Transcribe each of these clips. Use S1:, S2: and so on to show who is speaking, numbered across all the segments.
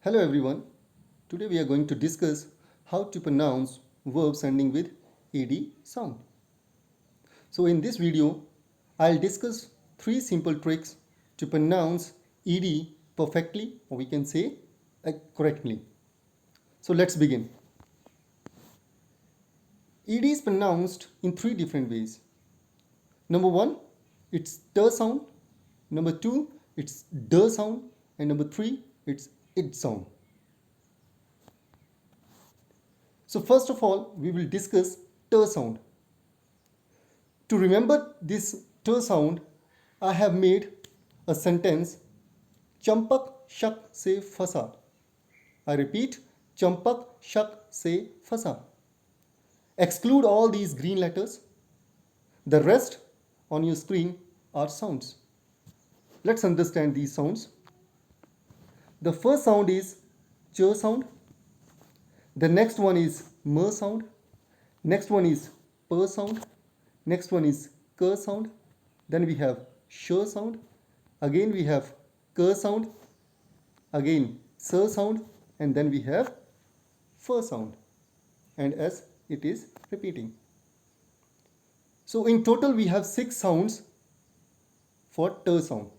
S1: Hello everyone. Today we are going to discuss how to pronounce verbs ending with ed sound. So in this video, I'll discuss three simple tricks to pronounce ed perfectly, or we can say correctly. So let's begin. Ed is pronounced in three different ways. Number one, it's t sound. Number two, it's d sound. And number three, it's id sound. So first of all, we will discuss t sound. To remember this t sound, I have made a sentence Champak shak se fasa. I repeat, Champak shak se fasa. Exclude all these green letters. The rest on your screen are sounds. Let's understand these sounds. The first sound is ch sound. The next one is m sound. Next one is p sound. Next one is k sound. Then we have sh sound. Again we have k sound. Again s sound. And then we have f sound. And as it is repeating. So in total we have 6 sounds for t sound.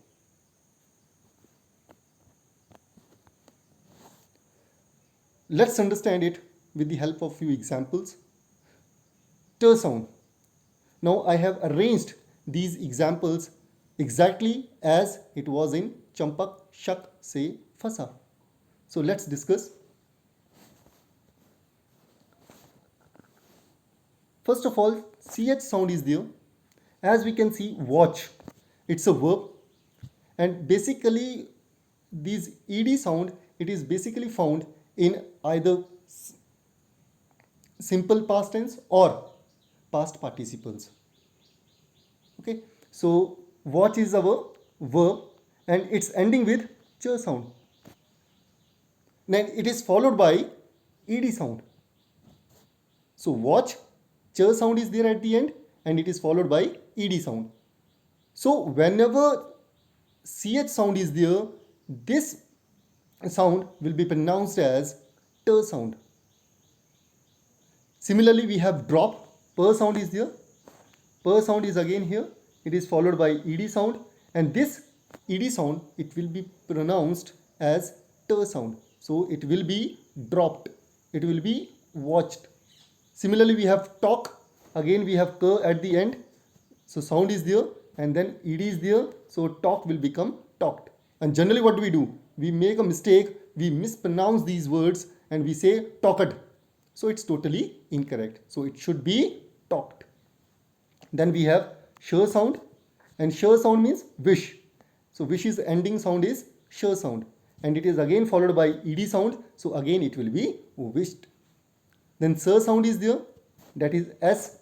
S1: Let's understand it with the help of few examples. T sound. Now I have arranged these examples exactly as it was in Champak shak se fasa. So let's discuss. First of all, ch sound is there. As we can see, watch. It's a verb. And basically, this ed sound, it is basically found in either simple past tense or past participles. Okay, so watch is our verb and it's ending with ch sound. Then it is followed by ed sound. So watch, ch sound is there at the end and it is followed by ed sound. So whenever ch sound is there, this sound will be pronounced as t sound. Similarly, we have drop, p sound is there. P sound is again here. It is followed by ed sound, and this ed sound, it will be pronounced as t sound. So it will be dropped. It will be watched. Similarly, we have talk. Again, we have k at the end. So sound is there and then ed is there. So talk will become talked. And generally what do? We make a mistake. We mispronounce these words and we say talked. So it's totally incorrect. So it should be talked. Then we have sh sound, and sh sound means wish. So wish is ending sound is sh sound, and it is again followed by ed sound. So again it will be wished. Then s sound is there, that is s.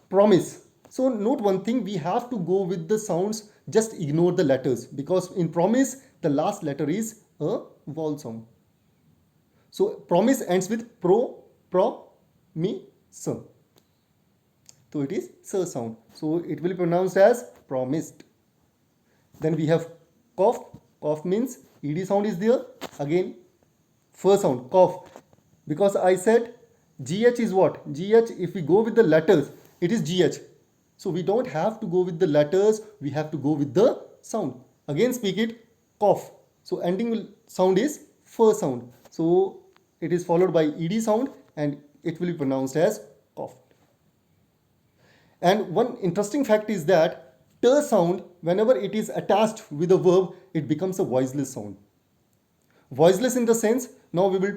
S1: Promise. So note one thing, we have to go with the sounds, just ignore the letters, because in promise the last letter is a vowel sound. So promise ends with mi, so it is s sound. So it will be pronounced as promised. Then we have cough. Cough means ed sound is there. Again, first sound, cough. Because I said gh is what? Gh, if we go with the letters, it is gh. So we don't have to go with the letters, we have to go with the sound. Again, speak it, cough. So ending sound is first sound. So it is followed by ed sound and it will be pronounced as cough. And one interesting fact is that t sound, whenever it is attached with a verb, it becomes a voiceless sound. Voiceless in the sense, now we will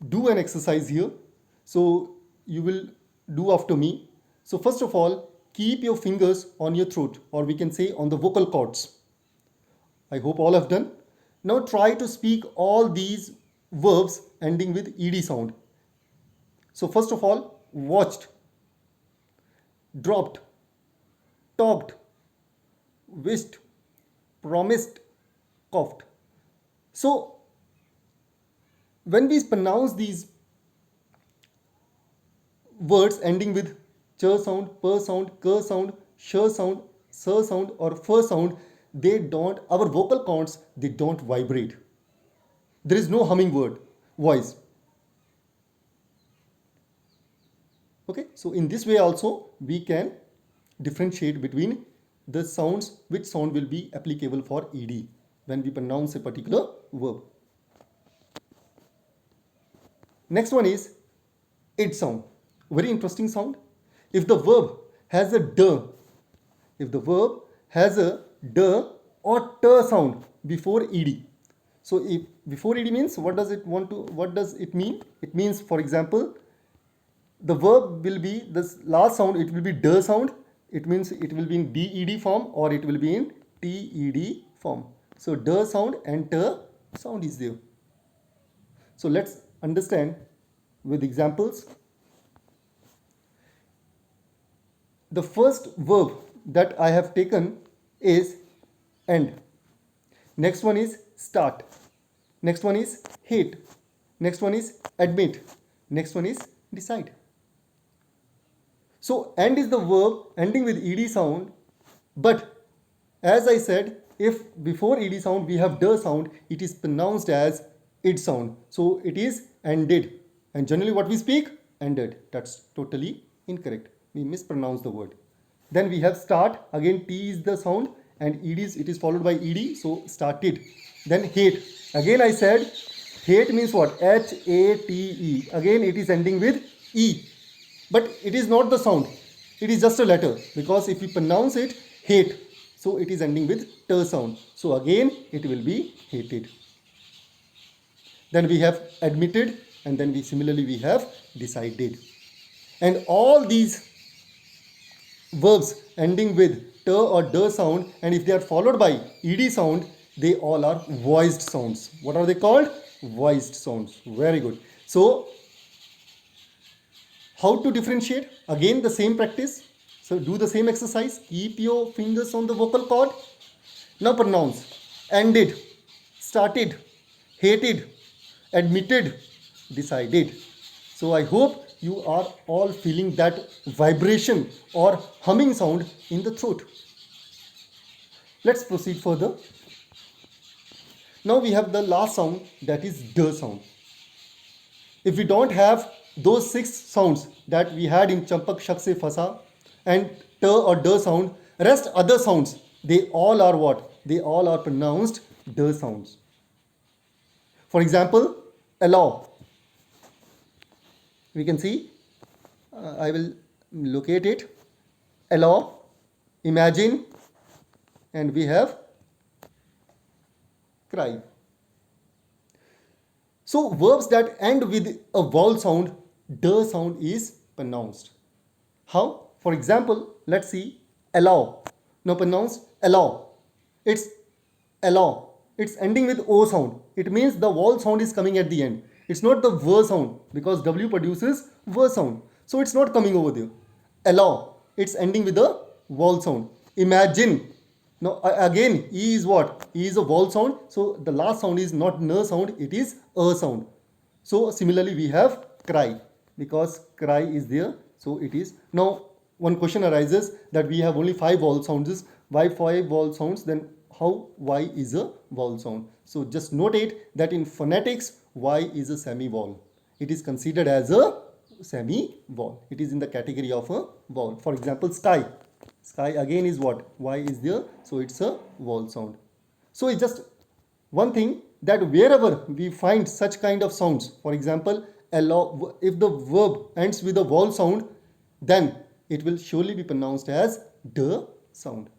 S1: do an exercise here. So you will do after me. So first of all, keep your fingers on your throat, or we can say on the vocal cords. I hope all have done. Now try to speak all these verbs ending with ed sound. So first of all, watched, dropped, talked, wished, promised, coughed. So when we pronounce these words ending with ch sound, p sound, k sound, sh sound, s sound or f sound, they don't, our vocal cords, they don't vibrate. There is no humming word, voice. Okay, so in this way also we can differentiate between the sounds, which sound will be applicable for ed when we pronounce a particular verb. Next one is id sound. Very interesting sound. If the verb has a d, if the verb has a d or t sound before ed. So if before ed means what does it mean? It means, for example, the verb will be this last sound, it will be d sound. It means it will be in ded form or it will be in ted form. So d sound and t sound is there. So let's understand with examples. The first verb that I have taken is end. Next one is start. Next one is hate. Next one is admit. Next one is decide. So end is the verb ending with ed sound, but as I said, if before ed sound we have d sound, it is pronounced as id sound. So it is ended. And generally what we speak? Ended. That's totally incorrect. We mispronounce the word. Then we have start. Again t is the sound and it is followed by ed. So started. Then hate. Again I said hate means what? H-A-T-E. Again it is ending with e. But it is not the sound. It is just a letter, because if we pronounce it hate, so it is ending with t sound. So again it will be hated. Then we have admitted, and then similarly we have decided. And all these verbs ending with t or d sound, and if they are followed by ed sound, they all are voiced sounds. What are they called? Voiced sounds. Very good. So how to differentiate? Again the same practice. So do the same exercise. Keep your fingers on the vocal cord. Now pronounce ended, started, hated, admitted, decided. So I hope you are all feeling that vibration or humming sound in the throat. Let's proceed further. Now we have the last sound, that is d sound. If we don't have those 6 sounds that we had in champak, shak se fasa and t or d sound, rest other sounds, they all are what? They all are pronounced d sounds. For example, allow. We can see, I will locate it. Allow, imagine, and we have cry. So verbs that end with a vowel sound, d sound is pronounced. How? For example, let's see allow. Now pronounce allow. It's allow. It's ending with o sound. It means the vowel sound is coming at the end. It's not the v sound, because w produces v sound. So it's not coming over there. Allow. It's ending with a vowel sound. Imagine. Now again, E is what? E is a vowel sound. So the last sound is not n sound, it is a sound. So similarly we have cry, because cry is there. So it is. Now one question arises that we have only 5 vowel sounds. Why 5 vowel sounds? Then how Y is a vowel sound? So just note it that in phonetics Y is a semi-vowel. It is considered as a semi-vowel. It is in the category of a vowel. For example, sky. Sky again is what? Y is there, so it's a vowel sound. So it's just one thing, that wherever we find such kind of sounds, for example, allow, if the verb ends with a vowel sound, then it will surely be pronounced as d sound.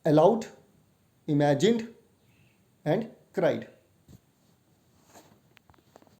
S1: Allowed, imagined, and cried.